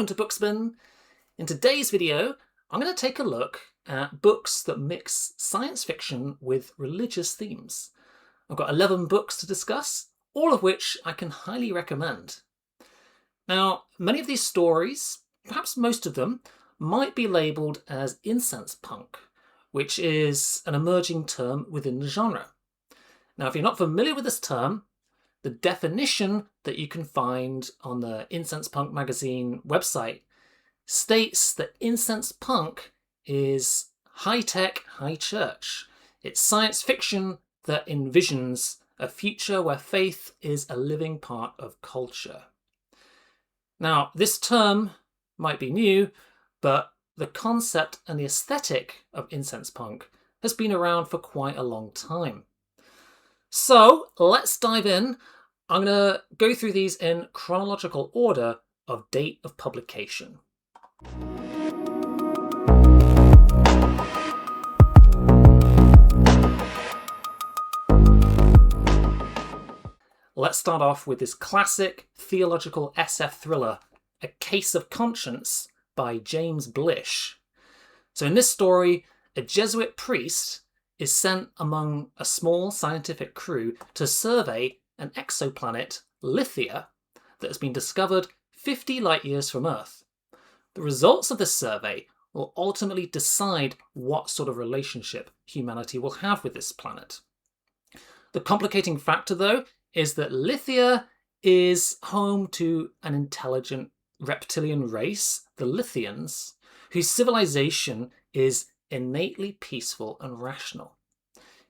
to Bookspin. In today's video, I'm going to take a look at books that mix science fiction with religious themes. I've got 11 books to discuss, all of which I can highly recommend. Now, many of these stories, perhaps most of them, might be labelled as incense punk, which is an emerging term within the genre. Now, if you're not familiar with this term, the definition that you can find on the Incense Punk magazine website states that incense punk is high-tech, high church. It's science fiction that envisions a future where faith is a living part of culture. Now, this term might be new, but the concept and the aesthetic of incense punk has been around for quite a long time. So let's dive in. I'm going to go through these in chronological order of date of publication. Let's start off with this classic theological SF thriller, A Case of Conscience by James Blish. So in this story, a Jesuit priest is sent among a small scientific crew to survey an exoplanet, Lithia, that has been discovered 50 light years from Earth. The results of this survey will ultimately decide what sort of relationship humanity will have with this planet. The complicating factor, though, is that Lithia is home to an intelligent reptilian race, the Lithians, whose civilization is innately peaceful and rational.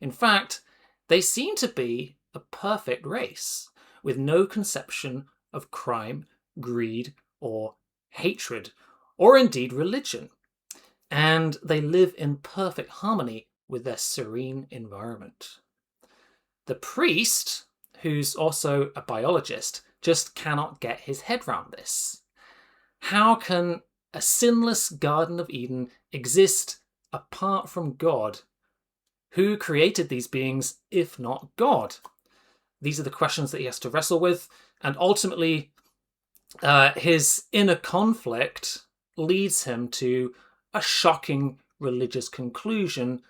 In fact, they seem to be a perfect race, with no conception of crime, greed, or hatred, or indeed religion. And they live in perfect harmony with their serene environment. The priest, who's also a biologist, just cannot get his head round this. How can a sinless Garden of Eden exist apart from God? Who created these beings if not God? These are the questions that he has to wrestle with, and ultimately his inner conflict leads him to a shocking religious conclusion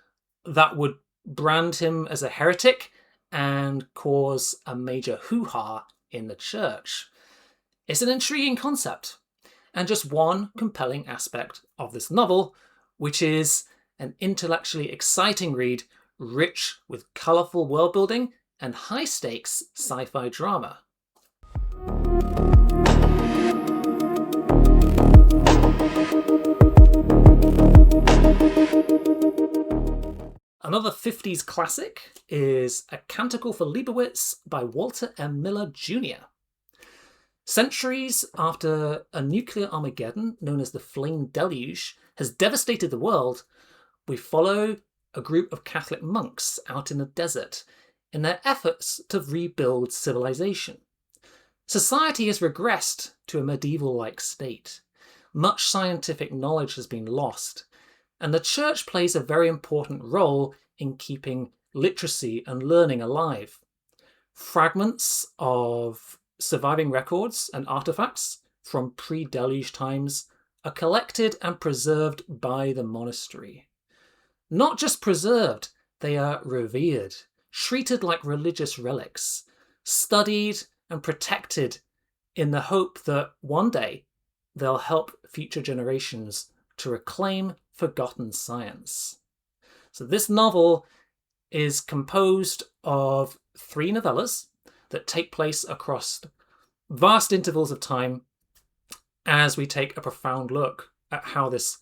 that would brand him as a heretic and cause a major hoo-ha in the church. It's an intriguing concept, and just one compelling aspect of this novel, which is an intellectually exciting read, rich with colourful world building and high-stakes sci-fi drama. Another 50s classic is A Canticle for Leibowitz by Walter M. Miller Jr. Centuries after a nuclear Armageddon known as the Flame Deluge has devastated the world, we follow a group of Catholic monks out in the desert in their efforts to rebuild civilization. Society has regressed to a medieval-like state. Much scientific knowledge has been lost, and the church plays a very important role in keeping literacy and learning alive. Fragments of surviving records and artifacts from pre-deluge times are collected and preserved by the monastery. Not just preserved, they are revered, treated like religious relics, studied and protected in the hope that one day they'll help future generations to reclaim forgotten science. So this novel is composed of 3 novellas that take place across vast intervals of time as we take a profound look at how this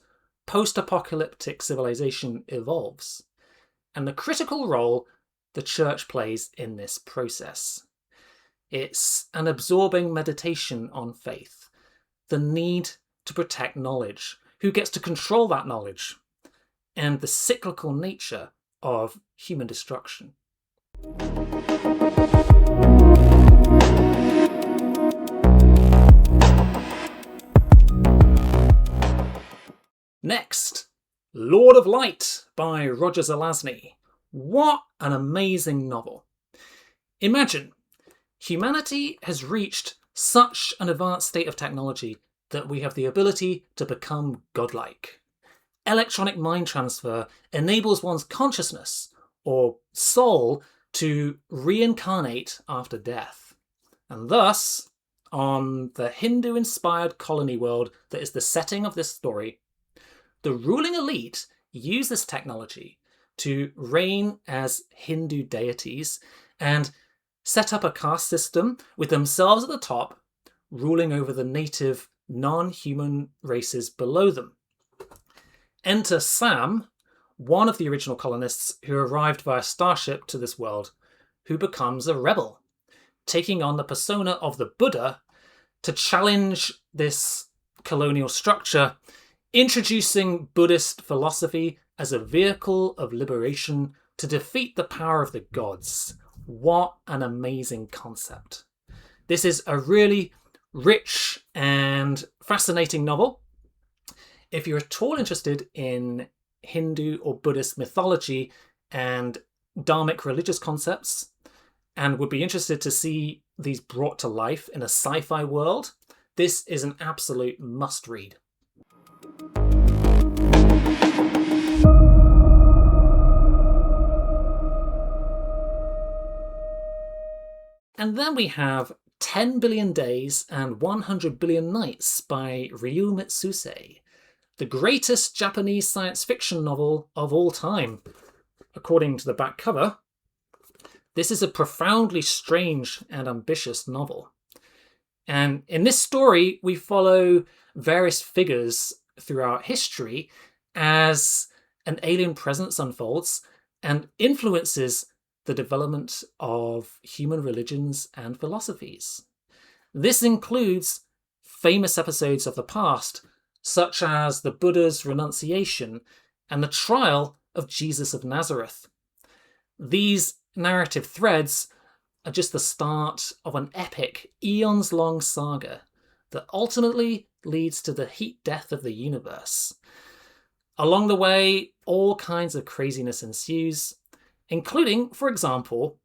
post-apocalyptic civilization evolves, and the critical role the church plays in this process. It's an absorbing meditation on faith, the need to protect knowledge, who gets to control that knowledge, and the cyclical nature of human destruction. Next, Lord of Light by Roger Zelazny. What an amazing novel. Imagine, humanity has reached such an advanced state of technology that we have the ability to become godlike. Electronic mind transfer enables one's consciousness, or soul, to reincarnate after death. And thus, on the Hindu-inspired colony world that is the setting of this story, the ruling elite use this technology to reign as Hindu deities and set up a caste system with themselves at the top, ruling over the native non-human races below them. Enter Sam, one of the original colonists who arrived via starship to this world, who becomes a rebel, taking on the persona of the Buddha to challenge this colonial structure, introducing Buddhist philosophy as a vehicle of liberation to defeat the power of the gods. What an amazing concept. This is a really rich and fascinating novel. If you're at all interested in Hindu or Buddhist mythology and dharmic religious concepts, and would be interested to see these brought to life in a sci-fi world, this is an absolute must-read. And then we have 10 Billion Days and 100 Billion Nights by Ryu Mitsuse, the greatest Japanese science fiction novel of all time. According to the back cover, this is a profoundly strange and ambitious novel. And in this story, we follow various figures throughout history as an alien presence unfolds and influences the development of human religions and philosophies. This includes famous episodes of the past, such as the Buddha's renunciation and the trial of Jesus of Nazareth. These narrative threads are just the start of an epic, eons-long saga that ultimately leads to the heat death of the universe. Along the way, all kinds of craziness ensues, including, for example,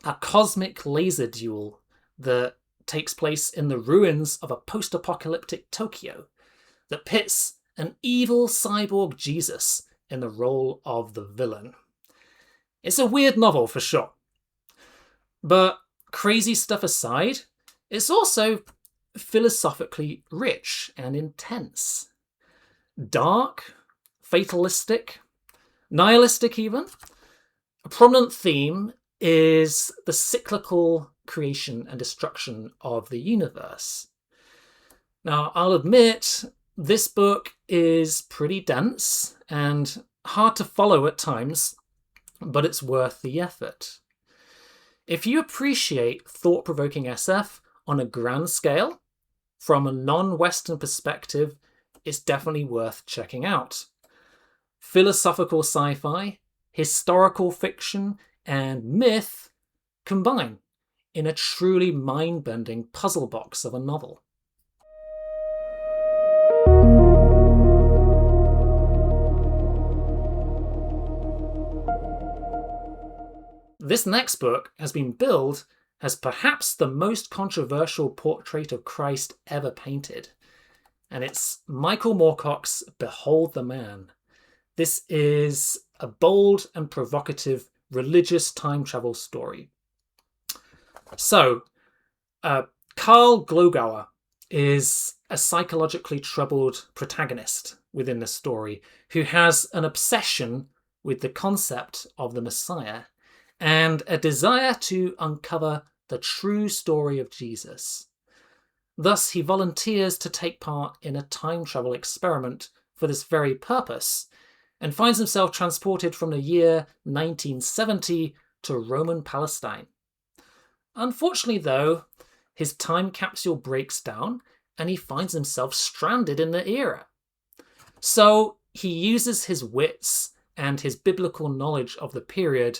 a cosmic laser duel that takes place in the ruins of a post-apocalyptic Tokyo that pits an evil cyborg Jesus in the role of the villain. It's a weird novel for sure. But crazy stuff aside, it's also philosophically rich and intense. Dark, fatalistic, nihilistic even. A prominent theme is the cyclical creation and destruction of the universe. Now, I'll admit, this book is pretty dense and hard to follow at times, but it's worth the effort. If you appreciate thought-provoking SF on a grand scale, from a non-Western perspective, it's definitely worth checking out. Philosophical sci-fi, historical fiction, and myth combine in a truly mind-bending puzzle box of a novel. This next book has been billed as perhaps the most controversial portrait of Christ ever painted, and it's Michael Moorcock's Behold the Man. This is a bold and provocative religious time travel story. So, Karl Glogauer is a psychologically troubled protagonist within the story who has an obsession with the concept of the Messiah and a desire to uncover the true story of Jesus. Thus, he volunteers to take part in a time travel experiment for this very purpose, and finds himself transported from the year 1970 to Roman Palestine. Unfortunately, though, his time capsule breaks down and he finds himself stranded in the era. So he uses his wits and his biblical knowledge of the period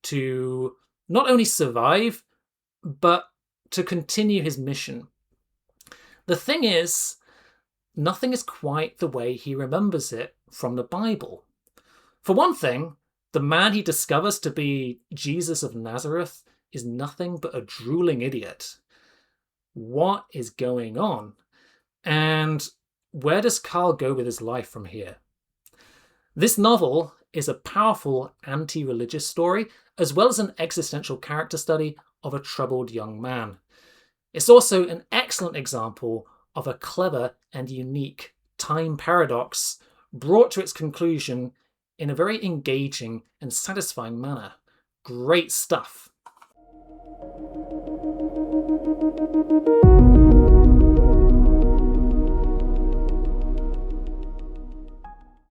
to not only survive, but to continue his mission. The thing is, nothing is quite the way he remembers it from the Bible. For one thing, the man he discovers to be Jesus of Nazareth is nothing but a drooling idiot. What is going on? And where does Carl go with his life from here? This novel is a powerful anti-religious story, as well as an existential character study of a troubled young man. It's also an excellent example of a clever and unique time paradox brought to its conclusion in a very engaging and satisfying manner. Great stuff.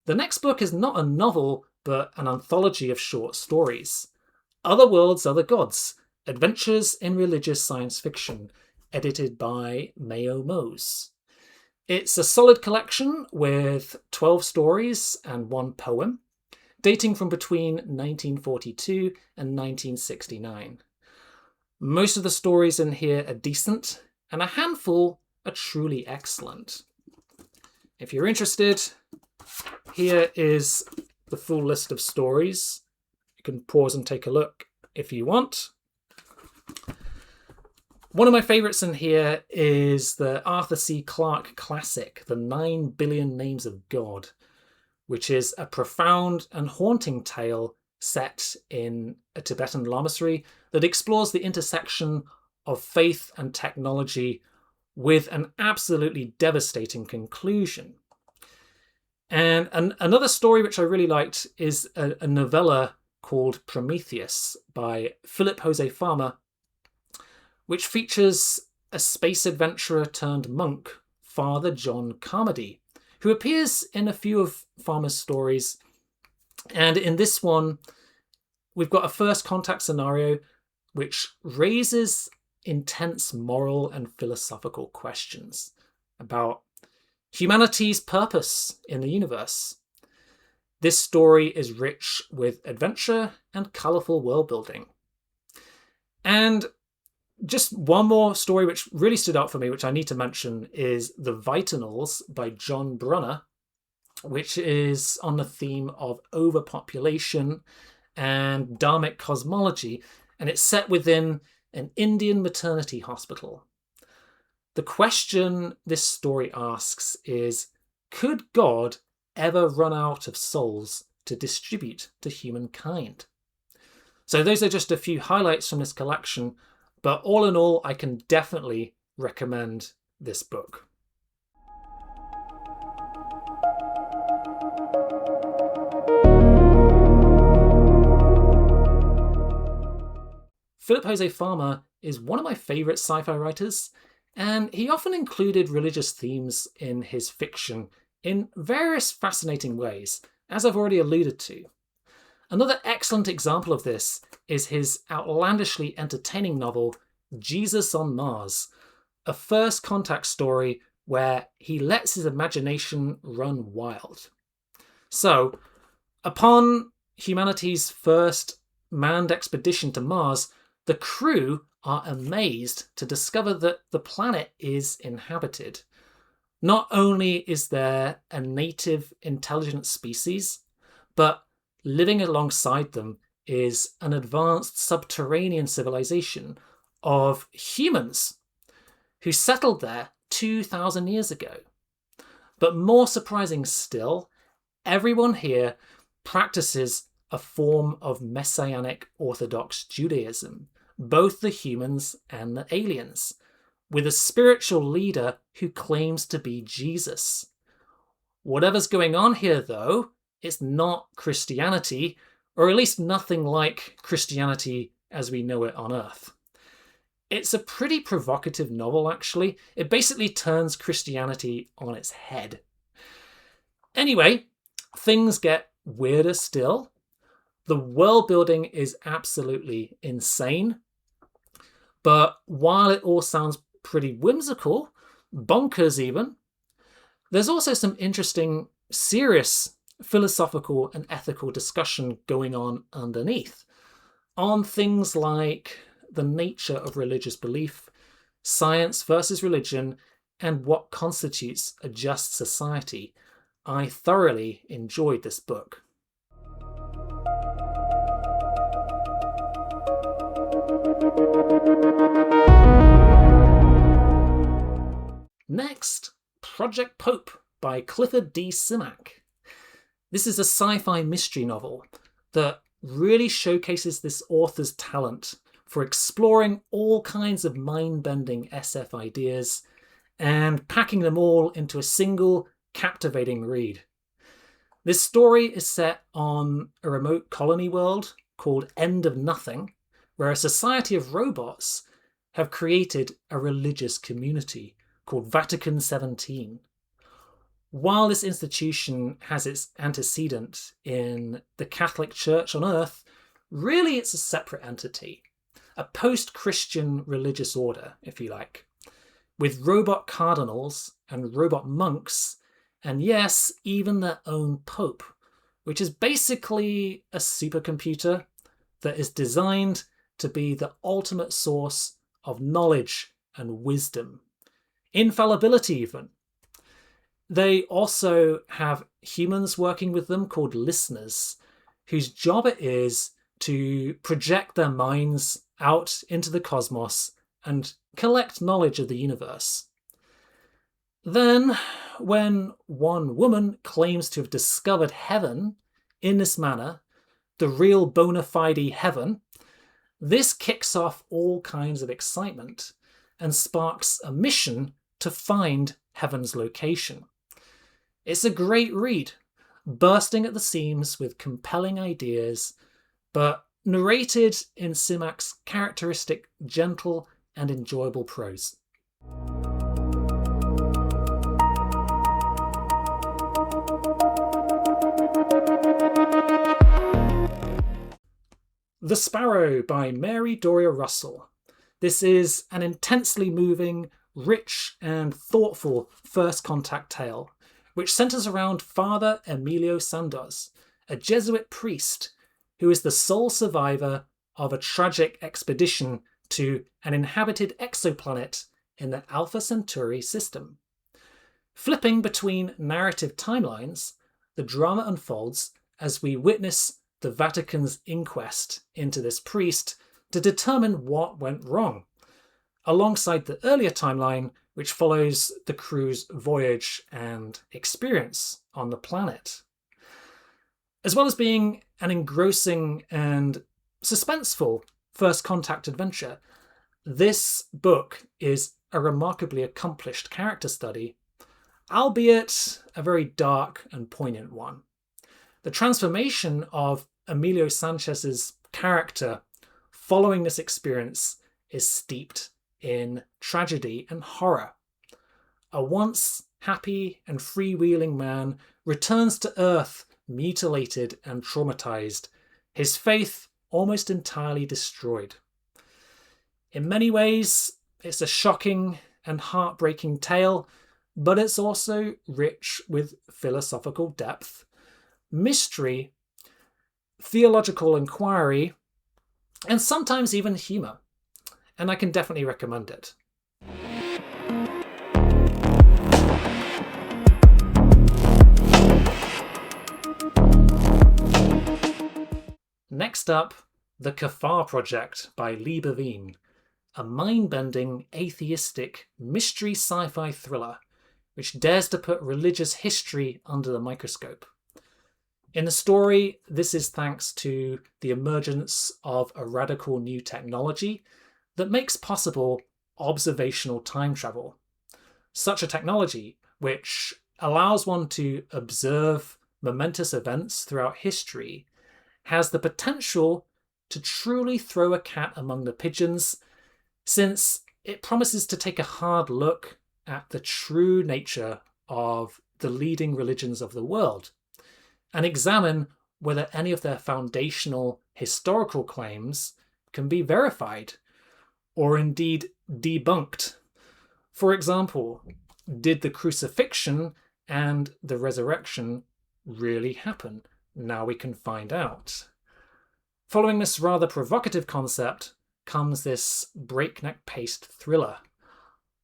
The next book is not a novel, but an anthology of short stories. Other Worlds, Other Gods, Adventures in Religious Science Fiction, edited by Mayo Mose. It's a solid collection with 12 stories and 1 poem, dating from between 1942 and 1969. Most of the stories in here are decent, and a handful are truly excellent. If you're interested, here is the full list of stories. You can pause and take a look if you want. One of my favourites in here is the Arthur C. Clarke classic, The 9 Billion Names of God, which is a profound and haunting tale set in a Tibetan lamasery that explores the intersection of faith and technology with an absolutely devastating conclusion. And another story which I really liked is a novella called Prometheus by Philip Jose Farmer, which features a space adventurer turned monk, Father John Carmody, who appears in a few of Farmer's stories. And in this one, we've got a first contact scenario which raises intense moral and philosophical questions about humanity's purpose in the universe. This story is rich with adventure and colourful world building. And just one more story which really stood out for me, which I need to mention, is The Vitanals by John Brunner, which is on the theme of overpopulation and dharmic cosmology, and it's set within an Indian maternity hospital. The question this story asks is, could God ever run out of souls to distribute to humankind? So those are just a few highlights from this collection, but all in all, I can definitely recommend this book. Philip Jose Farmer is one of my favourite sci-fi writers, and he often included religious themes in his fiction in various fascinating ways, as I've already alluded to. Another excellent example of this is his outlandishly entertaining novel, Jesus on Mars, a first contact story where he lets his imagination run wild. So, upon humanity's first manned expedition to Mars, the crew are amazed to discover that the planet is inhabited. Not only is there a native intelligent species, but living alongside them is an advanced subterranean civilization of humans who settled there 2,000 years ago. But more surprising still, everyone here practices a form of Messianic Orthodox Judaism, both the humans and the aliens, with a spiritual leader who claims to be Jesus. Whatever's going on here, though, it's not Christianity, or at least nothing like Christianity as we know it on Earth. It's a pretty provocative novel, actually. It basically turns Christianity on its head. Anyway, things get weirder still. The world building is absolutely insane. But while it all sounds pretty whimsical, bonkers even, there's also some interesting, serious philosophical and ethical discussion going on underneath on things like the nature of religious belief, science versus religion, and what constitutes a just society. I thoroughly enjoyed this book. Next, Project Pope by Clifford D. Simak. This is a sci-fi mystery novel that really showcases this author's talent for exploring all kinds of mind-bending SF ideas and packing them all into a single captivating read. This story is set on a remote colony world called End of Nothing, where a society of robots have created a religious community called Vatican 17. While this institution has its antecedent in the Catholic Church on Earth, really it's a separate entity, a post-Christian religious order, if you like, with robot cardinals and robot monks, and yes, even their own pope, which is basically a supercomputer that is designed to be the ultimate source of knowledge and wisdom. Infallibility, even. They also have humans working with them called listeners, whose job it is to project their minds out into the cosmos and collect knowledge of the universe. Then, when one woman claims to have discovered heaven in this manner, the real bona fide heaven, this kicks off all kinds of excitement and sparks a mission to find heaven's location. It's a great read, bursting at the seams with compelling ideas, but narrated in Simak's characteristic, gentle and enjoyable prose. The Sparrow by Mary Doria Russell. This is an intensely moving, rich and thoughtful first contact tale, which centres around Father Emilio Sandoz, a Jesuit priest who is the sole survivor of a tragic expedition to an inhabited exoplanet in the Alpha Centauri system. Flipping between narrative timelines, the drama unfolds as we witness the Vatican's inquest into this priest to determine what went wrong, alongside the earlier timeline which follows the crew's voyage and experience on the planet. As well as being an engrossing and suspenseful first contact adventure, this book is a remarkably accomplished character study, albeit a very dark and poignant one. The transformation of Emilio Sanchez's character following this experience is steeped in tragedy and horror. A once happy and freewheeling man returns to Earth mutilated and traumatized, his faith almost entirely destroyed. In many ways, it's a shocking and heartbreaking tale, but it's also rich with philosophical depth, mystery, theological inquiry, and sometimes even humour. And I can definitely recommend it. Next up, The Kuffar Project by Leibowitz, a mind-bending, atheistic, mystery sci-fi thriller which dares to put religious history under the microscope. In the story, this is thanks to the emergence of a radical new technology that makes possible observational time travel. Such a technology which allows one to observe momentous events throughout history has the potential to truly throw a cat among the pigeons, since it promises to take a hard look at the true nature of the leading religions of the world and examine whether any of their foundational historical claims can be verified or indeed debunked. For example, did the crucifixion and the resurrection really happen? Now we can find out. Following this rather provocative concept comes this breakneck-paced thriller,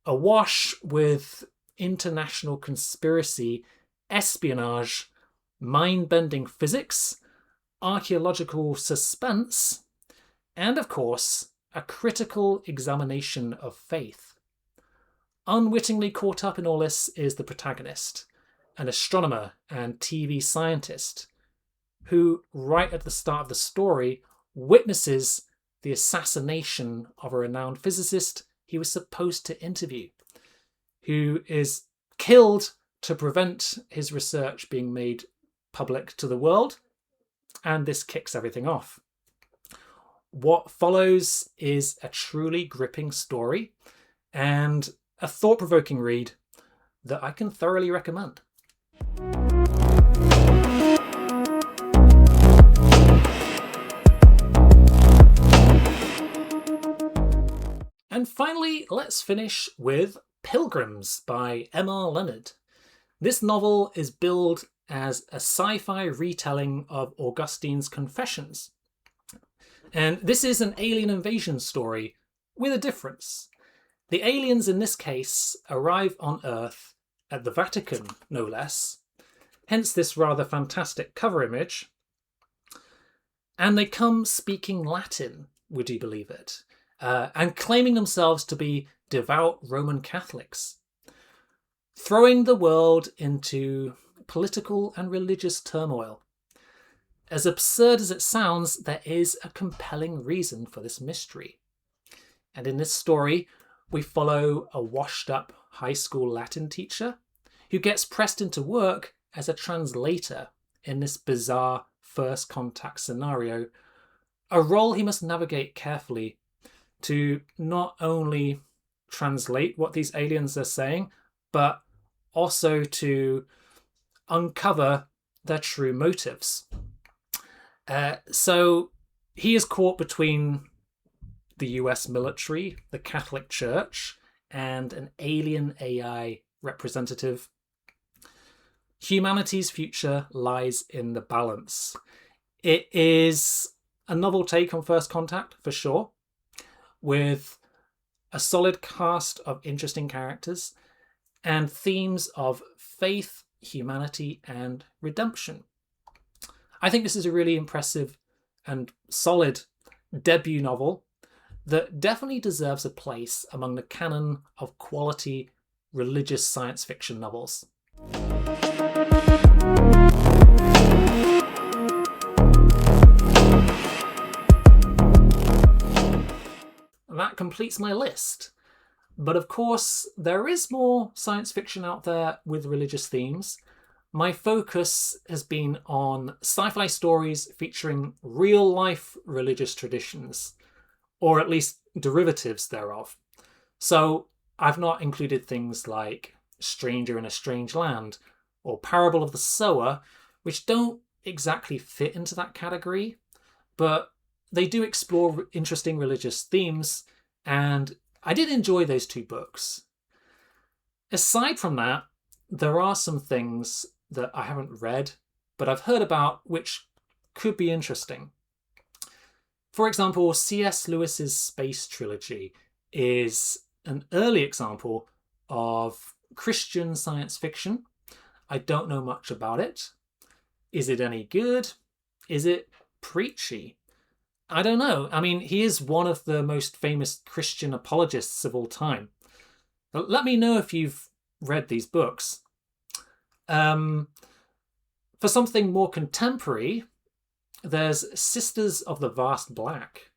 awash with international conspiracy, espionage, mind-bending physics, archaeological suspense, and of course, a critical examination of faith. Unwittingly caught up in all this is the protagonist, an astronomer and TV scientist, who, right at the start of the story, witnesses the assassination of a renowned physicist he was supposed to interview, who is killed to prevent his research being made public to the world, and this kicks everything off. What follows is a truly gripping story and a thought-provoking read that I can thoroughly recommend. And finally, let's finish with Pilgrims by M.R. Leonard. This novel is billed as a sci-fi retelling of Augustine's Confessions. And this is an alien invasion story with a difference. The aliens in this case arrive on Earth at the Vatican, no less, hence this rather fantastic cover image. And they come speaking Latin, would you believe it? And claiming themselves to be devout Roman Catholics, throwing the world into political and religious turmoil. As absurd as it sounds, there is a compelling reason for this mystery. And in this story, we follow a washed-up high school Latin teacher who gets pressed into work as a translator in this bizarre first contact scenario, a role he must navigate carefully to not only translate what these aliens are saying, but also to uncover their true motives. So he is caught between the US military, the Catholic Church, and an alien AI representative. Humanity's future lies in the balance. It is a novel take on First Contact, for sure, with a solid cast of interesting characters and themes of faith, humanity, and redemption. I think this is a really impressive and solid debut novel that definitely deserves a place among the canon of quality religious science fiction novels. That completes my list. But of course, there is more science fiction out there with religious themes. My focus has been on sci-fi stories featuring real-life religious traditions, or at least derivatives thereof. So I've not included things like Stranger in a Strange Land or Parable of the Sower, which don't exactly fit into that category, but they do explore interesting religious themes, and I did enjoy those two books. Aside from that, there are some things that I haven't read, but I've heard about which could be interesting. For example, C.S. Lewis's Space Trilogy is an early example of Christian science fiction. I don't know much about it. Is it any good? Is it preachy? I don't know. I mean, he is one of the most famous Christian apologists of all time. Let me know if you've read these books. For something more contemporary, there's Sisters of the Vast Black.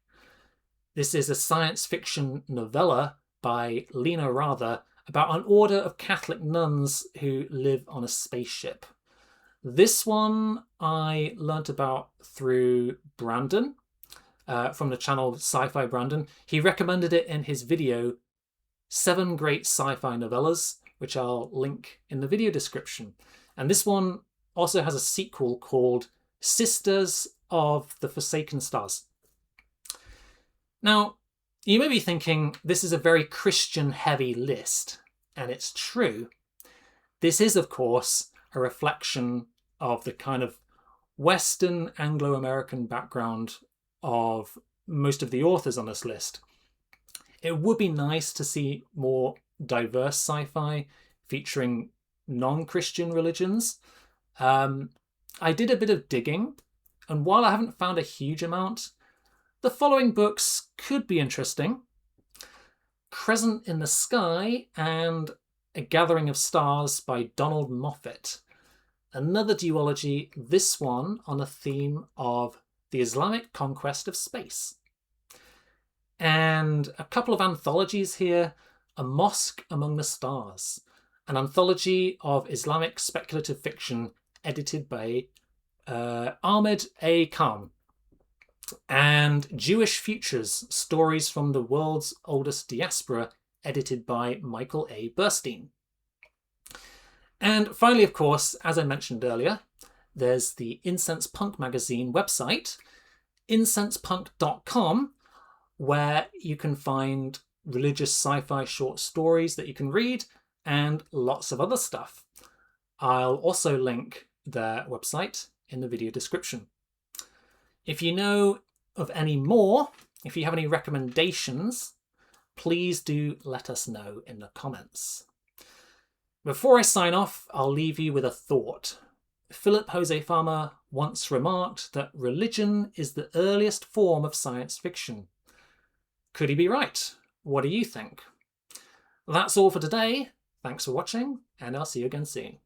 This is a science fiction novella by Lena Rather about an order of Catholic nuns who live on a spaceship. This one I learnt about through Brandon, from the channel Sci-Fi Brandon. He recommended it in his video, 7 Great Sci-Fi Novellas, which I'll link in the video description. And this one also has a sequel called Sisters of the Forsaken Stars. Now, you may be thinking this is a very Christian-heavy list, and it's true. This is, of course, a reflection of the kind of Western Anglo-American background of most of the authors on this list. It would be nice to see more diverse sci-fi featuring non-Christian religions. I did a bit of digging, and while I haven't found a huge amount, the following books could be interesting. Crescent in the Sky and A Gathering of Stars by Donald Moffat. Another duology, this one on a theme of the Islamic conquest of space. And a couple of anthologies here, A Mosque Among the Stars, an anthology of Islamic speculative fiction edited by Ahmed A. Khan, and Jewish Futures, Stories from the World's Oldest Diaspora, edited by Michael A. Burstein. And finally, of course, as I mentioned earlier, there's the Incense Punk magazine website, incensepunk.com, where you can find religious sci-fi short stories that you can read and lots of other stuff. I'll also link their website in the video description. If you know of any more, if you have any recommendations, please do let us know in the comments. Before I sign off, I'll leave you with a thought. Philip Jose Farmer once remarked that religion is the earliest form of science fiction. Could he be right? What do you think? That's all for today. Thanks for watching, and I'll see you again soon.